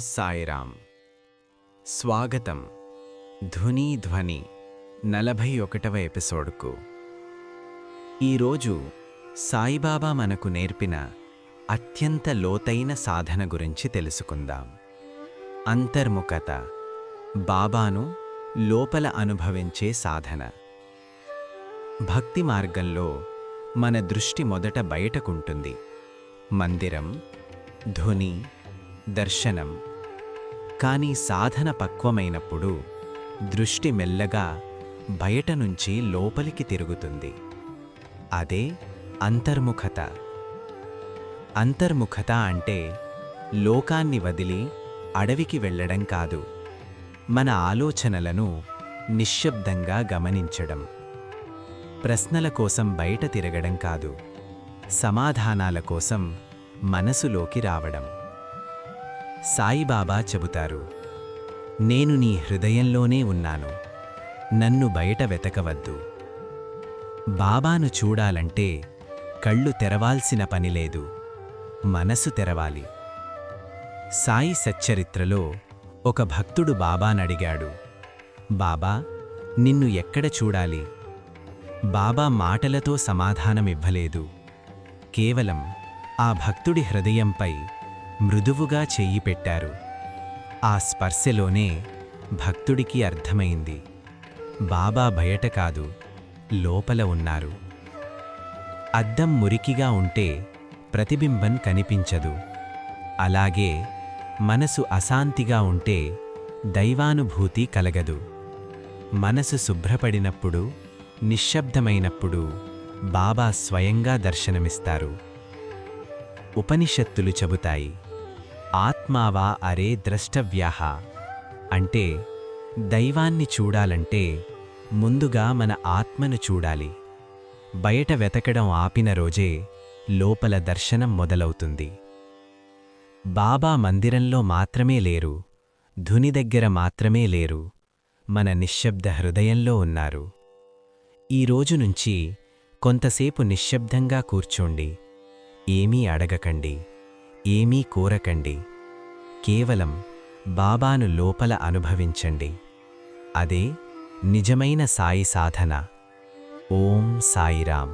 సాయిరామ్. స్వాగతం. ధుని ధ్వని 41వ ఎపిసోడ్కు. ఈరోజు సాయిబాబా మనకు నేర్పిన అత్యంత లోతైన సాధన గురించి తెలుసుకుందాం. అంతర్ముఖత, బాబాను లోపల అనుభవించే సాధన. భక్తి మార్గంలో మన దృష్టి మొదట బయటకుంటుంది. మందిరం, ధుని, దర్శనం. కానీ సాధన పక్వమైనప్పుడు దృష్టి మెల్లగా బయట నుంచి లోపలికి తిరుగుతుంది. అదే అంతర్ముఖత. అంతర్ముఖత అంటే లోకాన్ని వదిలి అడవికి వెళ్ళడం కాదు, మన ఆలోచనలను నిశ్శబ్దంగా గమనించడం. ప్రశ్నల కోసం బయట తిరగడం కాదు, సమాధానాల కోసం మనసులోకి రావడం. సాయిబాబా చెబుతారు, నేను నీ హృదయంలోనే ఉన్నాను, నన్ను బయట వెతకవద్దు. బాబాను చూడాలంటే కళ్ళు తెరవాల్సిన పనిలేదు, మనసు తెరవాలి. సాయి సచ్చరిత్రలో ఒక భక్తుడు బాబానడిగాడు, బాబా, నిన్ను ఎక్కడ చూడాలి? బాబా మాటలతో సమాధానమివ్వలేదు. కేవలం ఆ భక్తుడి హృదయంపై మృదువుగా చెయ్యి పెట్టారు. ఆ స్పర్శలోనే భక్తుడికి అర్థమైంది, బాబా బయట కాదు, లోపల ఉన్నారు. అద్దం మురికిగా ఉంటే ప్రతిబింబం కనిపించదు. అలాగే మనసు అశాంతిగా ఉంటే దైవానుభూతి కలగదు. మనసు శుభ్రపడినప్పుడు, నిశ్శబ్దమైనప్పుడు బాబా స్వయంగా దర్శనమిస్తారు. ఉపనిషత్తులు చెబుతాయి, ఆత్మావా అరే ద్రష్టవ్యాహ. అంటే దైవాన్ని చూడాలంటే ముందుగా మన ఆత్మను చూడాలి. బయట వెతకడం ఆపిన రోజే లోపల దర్శనం మొదలవుతుంది. బాబా మందిరంలో మాత్రమే లేరు, ధుని దగ్గర మాత్రమే లేరు, మన నిశ్శబ్ద హృదయంలో ఉన్నారు. ఈ రోజు నుంచి కొంతసేపు నిశ్శబ్దంగా కూర్చోండి. ఏమీ అడగకండి, ఏమీ కోరకండి. కేవలం బాబాను లోపల అనుభవించండి. అదే నిజమైన సాయి సాధన. ఓం సాయిరామ్.